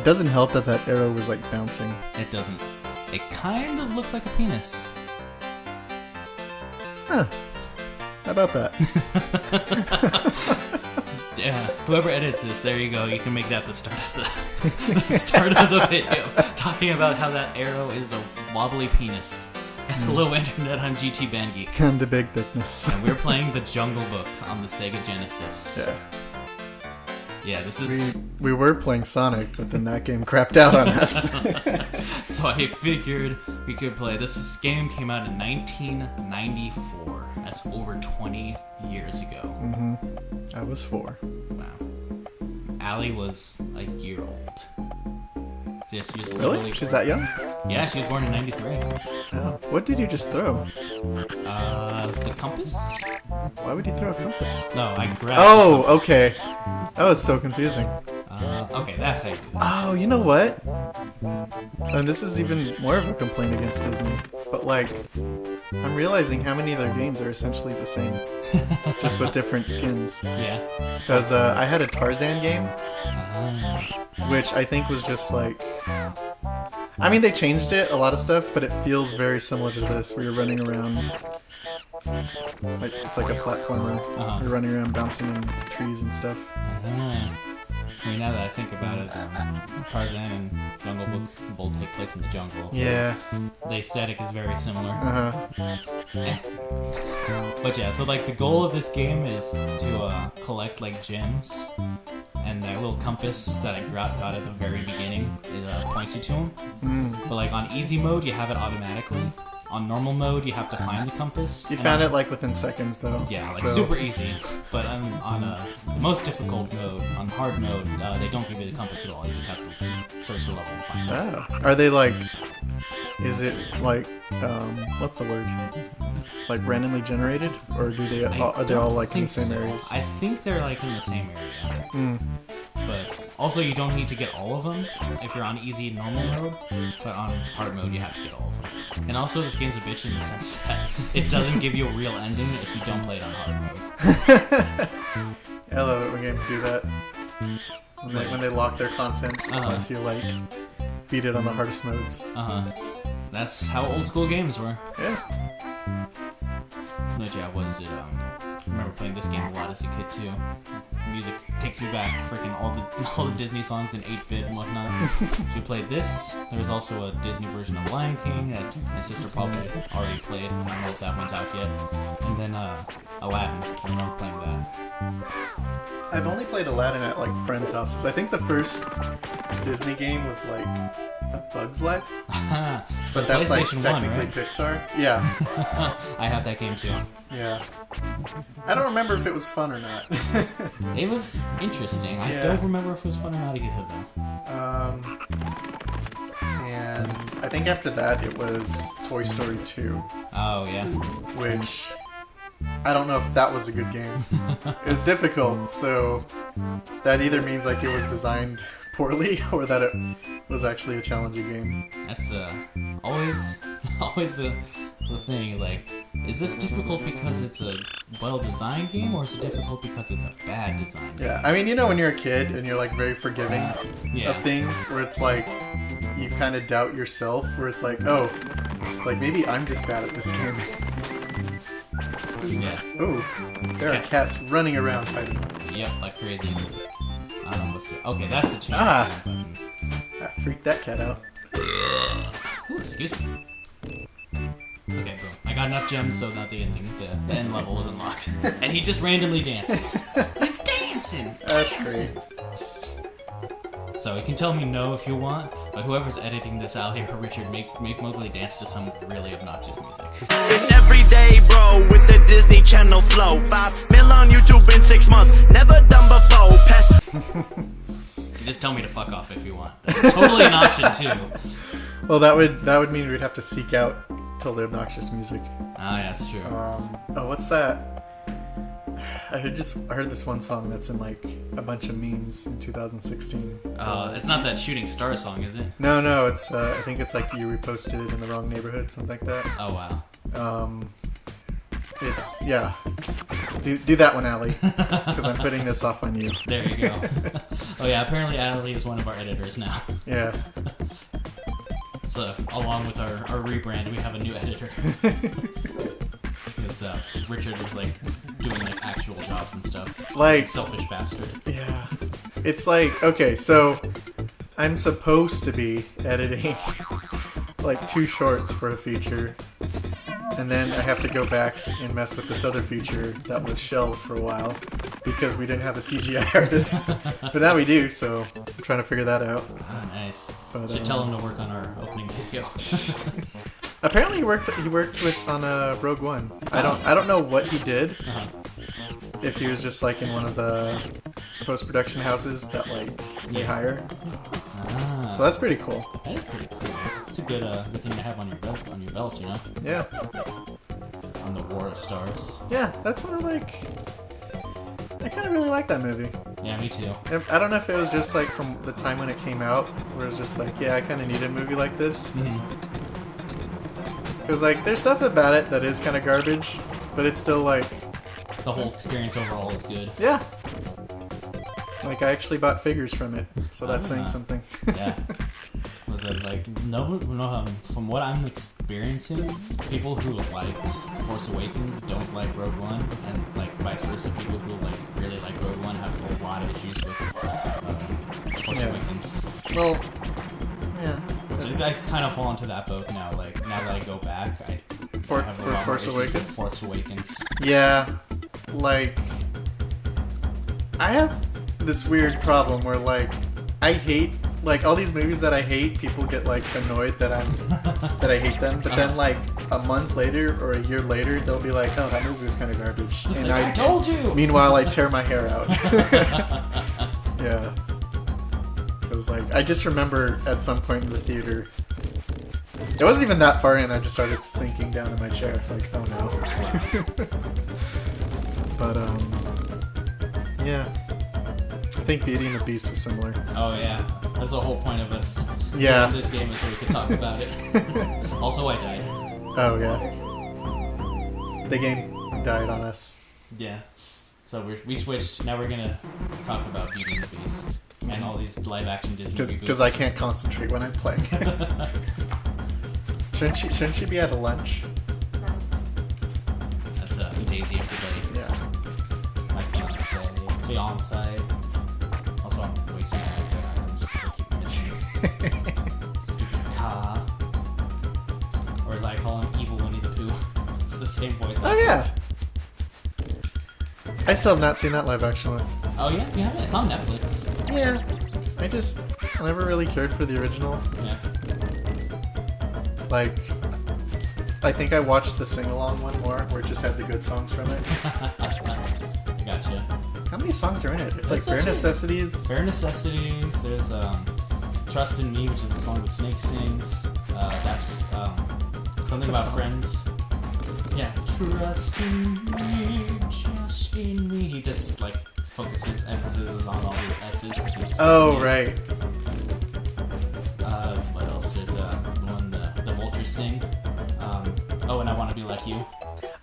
doesn't help that arrow was like bouncing. It doesn't. It kind of looks like a penis. Huh. How about that? Yeah, whoever edits this, there you go. You can make that the start of the start of the video, talking about how that arrow is a wobbly penis. Hello, internet. I'm Gtbandgeek and DABIGTHICKNESS. And we're playing the Jungle Book on the Sega Genesis. Yeah. Yeah, this is. We were playing Sonic, but then that game crapped out on us. So I figured we could play. This game came out in 1994. That's over 20 years ago. Mm-hmm. I was 4. Wow. Allie was a year old. Yes, she was really? She's that young? Yeah, she was born in 93. Oh. What did you just throw? The compass? Why would you throw a compass? No, I grabbed Oh, the compass. Okay. That was so confusing. Okay, that's how you do that. Oh, you know what? And this is even more of a complaint against Disney. But, like, I'm realizing how many of their games are essentially the same. Just with different skins. Yeah. Because I had a Tarzan game. Which I think was just like... I mean, they changed it, a lot of stuff, but it feels very similar to this, where you're running around... Like, it's like a platformer. You're running around bouncing in trees and stuff. I mean, now that I think about it, Tarzan and Jungle Book both take place in the jungle. So yeah. The aesthetic is very similar. Uh-huh. But yeah, so like the goal of this game is to collect like gems. And that little compass that I got at the very beginning, it points you to them. But like on easy mode, you have it automatically. On normal mode, you have to find the compass. You found it like within seconds, though. Yeah, like super easy. But on the most difficult mode, on hard mode, they don't give you the compass at all. You just have to search the level and find it. Oh. Are they like... Is it like... what's the word? Like randomly generated? Or do they are they all like in the same areas? I think they're like in the same area. But also you don't need to get all of them if you're on easy normal mode. But on hard mode you have to get all of them. And also this game's a bitch in the sense that it doesn't give you a real ending if you don't play it on hard mode. I love it when games do that. When they lock their content unless you like beat it on the hardest modes. That's how old school games were. Yeah. But yeah, was it? I remember playing this game a lot as a kid too. Music takes me back, freaking all the Disney songs in 8-bit and whatnot. We played this. There was also a Disney version of Lion King that my sister probably already played. I don't know if that one's out yet. And then Aladdin. I remember playing that. I've only played Aladdin at like friends' houses. I think the first Disney game was like A Bug's Life. But that's like technically Pixar. Yeah. I had that game too. Yeah. I don't remember if it was fun or not. It was interesting. I don't remember if it was fun or not either though. And I think after that it was Toy Story 2. Oh yeah. Which I don't know if that was a good game. It was difficult, so that either means like it was designed poorly or that it was actually a challenging game. That's always the thing. Like, is this difficult because it's a well-designed game, or is it difficult because it's a bad design game? Yeah, I mean, you know when you're a kid and you're like very forgiving of things, where it's like you kind of doubt yourself, where it's like, oh, like maybe I'm just bad at this game. Yeah. Oh, there are cats running around fighting. Yep, like crazy. I don't know what's it. Okay, that's the change. I freaked that cat out. Ooh, excuse me. Okay, boom. I got enough gems so that the end level is unlocked. And he just randomly dances. He's dancing! That's great. So you can tell me no if you want, but whoever's editing this, Ali or Richard, make Mowgli dance to some really obnoxious music. It's every day, bro, with the Disney Channel flow. 5 mil on YouTube in 6 months, never done before. You just tell me to fuck off if you want. That's totally an option too. Well, that would mean we'd have to seek out totally obnoxious music. Ah, yeah, that's true. What's that? I heard this one song that's in like a bunch of memes in 2016. It's not that Shooting Star song, is it? No, it's I think it's like you reposted it in the wrong neighborhood, something like that. Oh wow. It's yeah. Do that one, Allie, because I'm putting this off on you. There you go. Oh yeah, apparently Allie is one of our editors now. Yeah. So along with our rebrand, we have a new editor. Because Richard is like doing like actual jobs and stuff. Like Selfish bastard. Yeah. It's like, okay, so I'm supposed to be editing like 2 shorts for a feature, and then I have to go back and mess with this other feature that was shelved for a while because we didn't have a CGI artist, but now we do, so I'm trying to figure that out. Oh, nice. But, Should tell him to work on our opening video. Apparently he worked on Rogue One. I don't know what he did. Uh-huh. If he was just like in one of the post-production houses that like they hire. Ah, So that's pretty cool. that is pretty cool. It's a good thing to have on your belt, you know? Yeah. On the War of Stars. Yeah, that's what I kind of really like that movie. Yeah, me too. I don't know if it was just like from the time when it came out, where it was just like, yeah, I kind of need a movie like this. Because like, there's stuff about it that is kind of garbage, but it's still like, The whole experience overall is good. yeah. Like I actually bought figures from it, so that's saying something. Yeah. Was it like no? From what I'm experiencing, people who liked Force Awakens don't like Rogue One, and like vice versa, people who like really like Rogue One have a lot of issues with Force Yeah. Awakens. Well, yeah. So I kind of fall into that boat now. Like now that I go back, I For have a lot more Force issues with Awakens? Force Awakens. Yeah, like I have this weird problem where like I hate like all these movies that I hate. People get like annoyed that I hate them, but then like a month later or a year later, they'll be like, "Oh, that movie was kind of garbage." It's And like, I told you. Meanwhile, I tear my hair out. Yeah, because like I just remember at some point in the theater. It wasn't even that far in, I just started sinking down in my chair, like, oh no. But, yeah. I think Beauty and the Beast was similar. Oh yeah, that's the whole point of us Yeah. doing this game is so we could talk about it. Also, I died. Oh, yeah. The game died on us. Yeah. So we switched. Now we're gonna talk about Beauty and the Beast and all these live-action Disney reboots. Because I can't concentrate when I'm playing. Shouldn't she be at a lunch? That's Daisy, everybody. Yeah. My fiance. Also, I'm wasting all my good items because I keep missing. Stupid Ka. Or as I call him, Evil Winnie the Pooh. It's the same voice. Oh, yeah. I still have not seen that live action one. Oh yeah, yeah. It's on Netflix. Yeah. I never really cared for the original. Yeah. Like, I think I watched the sing-along one more, where it just had the good songs from it. Gotcha. How many songs are in it? It's like That's Bare actually- Necessities. Bare Necessities. There's Trust in Me, which is the song the Snake sings. That's something a about song. friends. Yeah. Trust in me, trust in me. He just like emphasis on all the S's, which is Oh, sick. right. What else? There's one the Vultures sing. Oh, and I Want to Be Like You.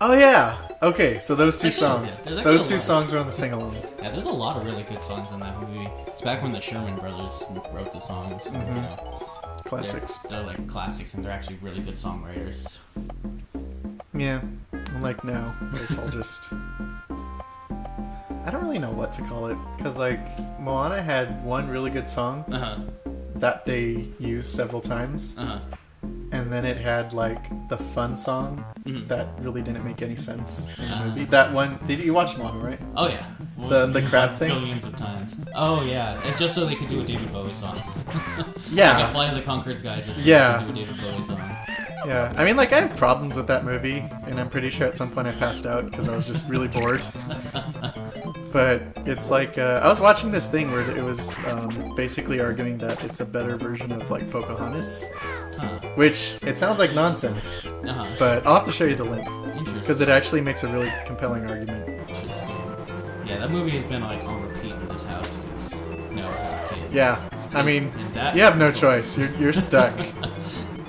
Oh, yeah. Okay, so those two Actually, songs. there's actually Those a two lot. songs were on the sing-along. Yeah, there's a lot of really good songs in that movie. It's back when the Sherman Brothers wrote the songs. And, you know, Classics. They're like classics, and they're actually really good songwriters. Yeah. Unlike now, where it's all just... I don't really know what to call it, because, like, Moana had one really good song that they used several times. And then it had like the fun song that really didn't make any sense in the movie. That one, did you watch Moana, right? Oh yeah, The crab thing? Billions of times. Oh yeah, it's just so they could do a David Bowie song. Yeah. Like a Flight of the Conchords guy just so Yeah. they could do a David Bowie song. Yeah, I mean, like I have problems with that movie, and I'm pretty sure at some point I passed out because I was just really bored. But it's like I was watching this thing where it was basically arguing that it's a better version of like Pocahontas, which it sounds like nonsense. But I'll have to show you the link because Interesting. it actually makes a really compelling argument. Interesting. Yeah, that movie has been like on repeat in this house because no, I have a kid. Yeah, I mean, And that you have no was- choice. You're stuck.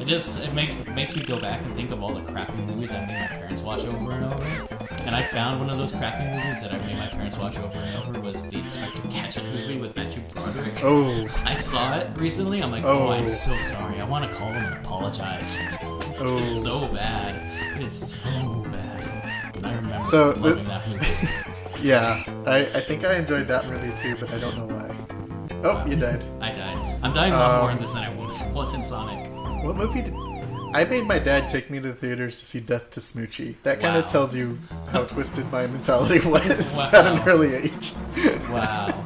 It makes me go back and think of all the crappy movies I made my parents watch over and over. And I found one of those crappy movies that I made my parents watch over and over was the Inspector Gadget movie with Matthew Broderick. Oh. I saw it recently. I'm like, oh, I'm so sorry. I want to call him and apologize. It's so bad. It is so bad. And I remember loving that movie. Yeah, I think I enjoyed that movie too, but I don't know why. Oh, you died. I died. I'm dying a lot more in this than I was in Sonic. What movie did... I made my dad take me to the theaters to see Death to Smoochie. That kind of tells you how twisted my mentality was at an early age. Wow.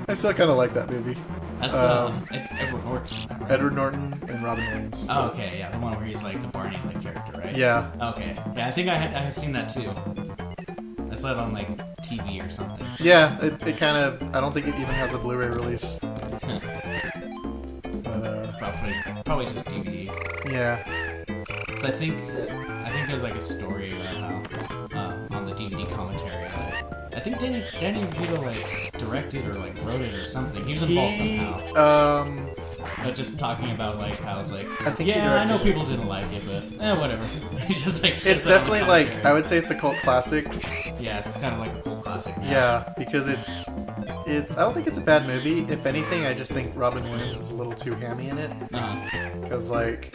I still kind of like that movie. That's Edward Norton. Right? Edward Norton and Robin Williams. Oh, okay, yeah, the one where he's like the Barney-like character, right? Yeah. Okay, yeah, I think I have seen that too. I saw it on like TV or something. Yeah, it kind of... I don't think it even has a Blu-ray release. Probably just DVD. Yeah. So I think there's like a story about how on the DVD commentary. I think Danny DeVito like directed or like wrote it or something. He was involved somehow. But just talking about like how it's like, I know people didn't like it, but whatever. He just like says it's definitely like, I would say it's a cult classic. Yeah, it's kind of like a cult classic. Yeah, because it's I don't think it's a bad movie. If anything, I just think Robin Williams is a little too hammy in it. Because like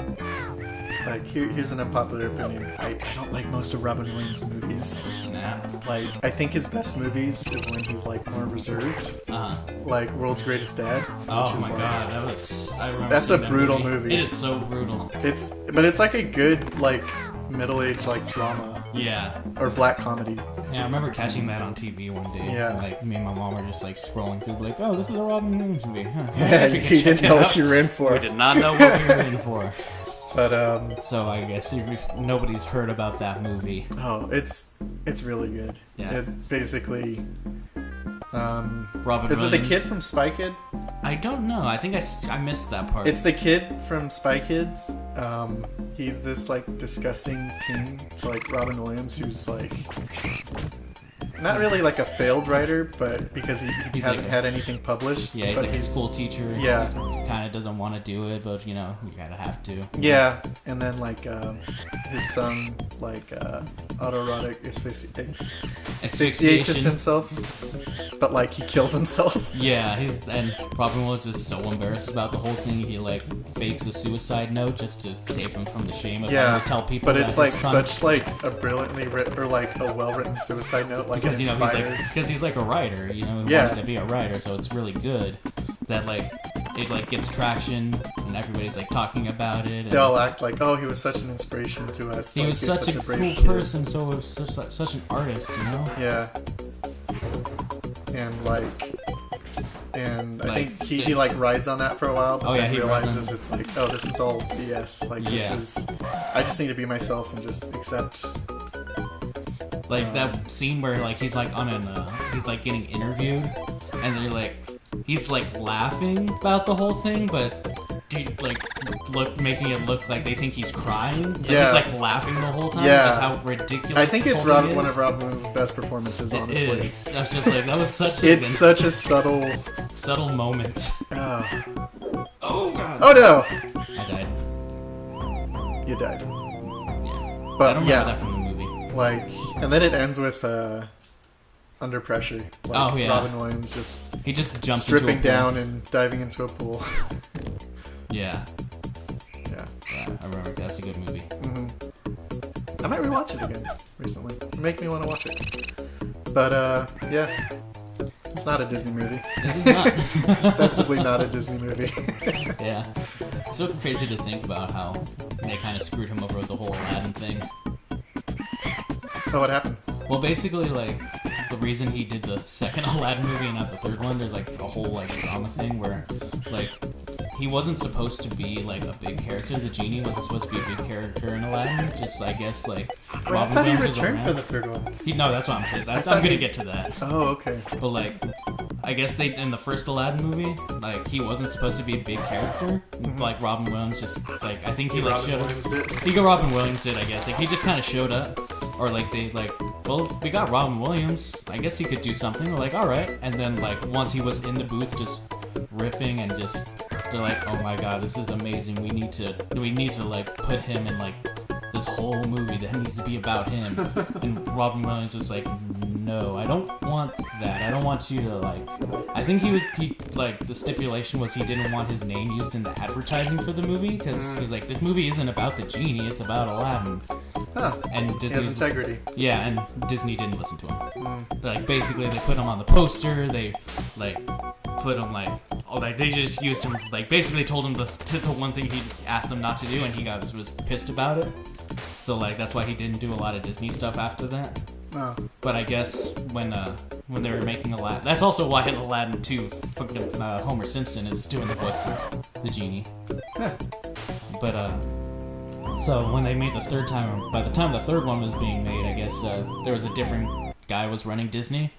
here's an unpopular opinion. I don't like most of Robin Williams' movies. Snap. Like, I think his best movies is when he's like more reserved. Like World's Greatest Dad. Oh my god, I remember that's a brutal movie. It is so brutal. But it's like a good like middle-aged like drama. Yeah. Or black comedy. Yeah, I remember catching that on TV one day. Yeah. Like, me and my mom were just like scrolling through, like, oh, this is a Robin Williams movie. Huh. Yeah, you didn't know what you were in for. We did not know what we were in for. But so I guess nobody's heard about that movie. Oh, it's really good. Yeah. It basically. Robin is Williams. it the kid from Spy Kid? I don't know. I think I missed that part. It's the kid from Spy Kids. He's this like disgusting teen to like Robin Williams, who's like not really like a failed writer, but because he hasn't had anything published. Yeah, he's like a school teacher. Yeah, he kind of doesn't want to do it, but you gotta have to. Yeah, and then like his son like autoerotic asphyxiates himself, but like he kills himself. Yeah, and Robin Williams is so embarrassed about the whole thing. He like fakes a suicide note just to save him from the shame of having to tell people. But that it's like his son... such like a brilliantly written or like a well-written suicide note. Like because he's like a writer. He wanted to be a writer, so it's really good that like it like gets traction and everybody's like talking about it. And they all act like, oh, he was such an inspiration to us. He like, was such a cool person, so such an artist, Yeah. And I think he like rides on that for a while, but then realizes it's like, oh, this is all BS. Like I just need to be myself and just accept. Like that scene where like he's like he's like getting interviewed, and they're like he's like laughing about the whole thing, but making it look like they think he's crying. Like, he's like laughing the whole time. Yeah, just how ridiculous. I think it's one of Robin Williams' best performances. Honestly, it is. I was just like, that was such. Such a subtle moment. Oh god. Oh no! I died. You died. Yeah. But I don't remember that from the movie. Like, and then it ends with Under Pressure. Like, Robin Williams he just jumps stripping into a pool. down and diving into a pool. Yeah, I remember. That's a good movie. Mm-hmm. I might rewatch it again recently. Make me want to watch it. But yeah, it's not a Disney movie. It is not. Ostensibly not a Disney movie. Yeah, it's so crazy to think about how they kind of screwed him over with the whole Aladdin thing. Oh, what happened? Well, basically, like, the reason he did the second Aladdin movie and not the third one, there's, like, a whole, like, drama thing where, like, he wasn't supposed to be, like, a big character. The genie wasn't supposed to be a big character in Aladdin. Just, I guess, like, Robin Williams was around. I thought he returned for the third one. No, that's what I'm saying. I'm going to get to that. Oh, okay. But, like, I guess in the first Aladdin movie, like, he wasn't supposed to be a big character. Mm-hmm. Like, Robin Williams just, like, I think he, like, showed up. Robin Williams did, I guess. Like, he just kind of showed up. Or, like, they, like, well, we got Robin Williams. I guess he could do something. We're like, all right. And then, like, once he was in the booth just riffing and just they're like, oh my god, this is amazing. We need to like put him in like this whole movie that needs to be about him. And Robin Williams was like, no, I don't want that. I don't want you to like. I think he like the stipulation was he didn't want his name used in the advertising for the movie because he's like, this movie isn't about the genie, it's about Aladdin. And Disney has integrity. Yeah, and Disney didn't listen to him. Like basically, they put him on the poster. They like put him like. Oh, like they just used him. Like basically told him the one thing he asked them not to do, and he was pissed about it. So like that's why he didn't do a lot of Disney stuff after that. Oh. But I guess when they were making Aladdin, that's also why in Aladdin 2, fucking Homer Simpson is doing the voice of the genie. Yeah. But so when they made the third time, by the time the third one was being made, I guess there was a different guy was running Disney,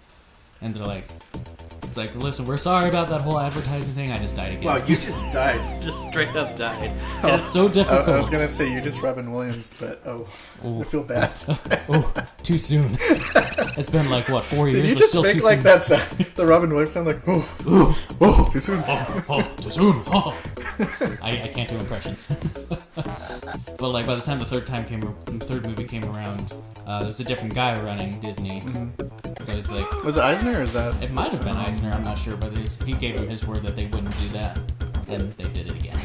and they're like. It's like, listen, we're sorry about that whole advertising thing. I just died again. Wow, you just died. Just straight up died. And it's so difficult. I was gonna say you just Robin Williams, but I feel bad. Oh, too soon. It's been like what 4 years, Did you but just still make too like soon. that sound? The Robin Williams sound like too soon. Too soon. I can't do impressions. But like by the time the third movie came around, there was a different guy running Disney. So it's like, was it Eisner or is that? It might have been Eisner. I'm not sure, but he gave him his word that they wouldn't do that, and they did it again.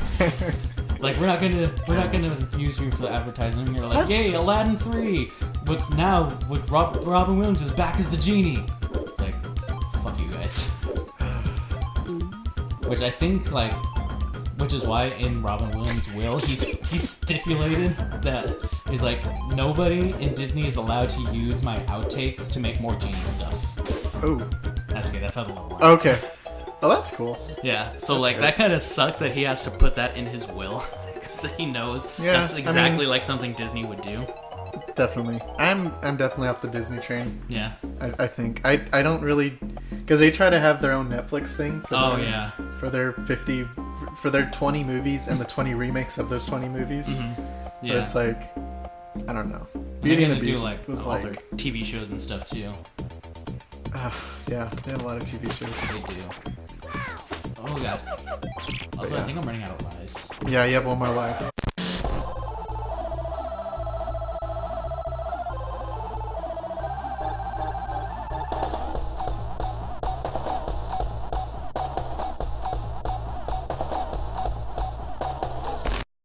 Like we're not gonna use you for the advertising. And you're like, yay, Aladdin 3. What's now with Robin Williams is back as the genie. Like, fuck you guys. Which I think which is why in Robin Williams' will he stipulated that he's like, nobody in Disney is allowed to use my outtakes to make more genie stuff. Oh. That's okay. That's how the law works. Okay. Oh, that's cool. Yeah. So like that kind of sucks that he has to put that in his will because he knows that's exactly like something Disney would do. Definitely. I'm definitely off the Disney train. Yeah. I think I don't really because they try to have their own Netflix thing. For their 50. For their 20 movies and the 20 remakes of those 20 movies. Mm-hmm. Yeah. But it's like, I don't know. Beauty and and the Beast do like was all like, their TV shows and stuff too. Yeah, they have a lot of TV shows. They do. Oh god. Also, I think I'm running out of lives. Yeah, you have one more life.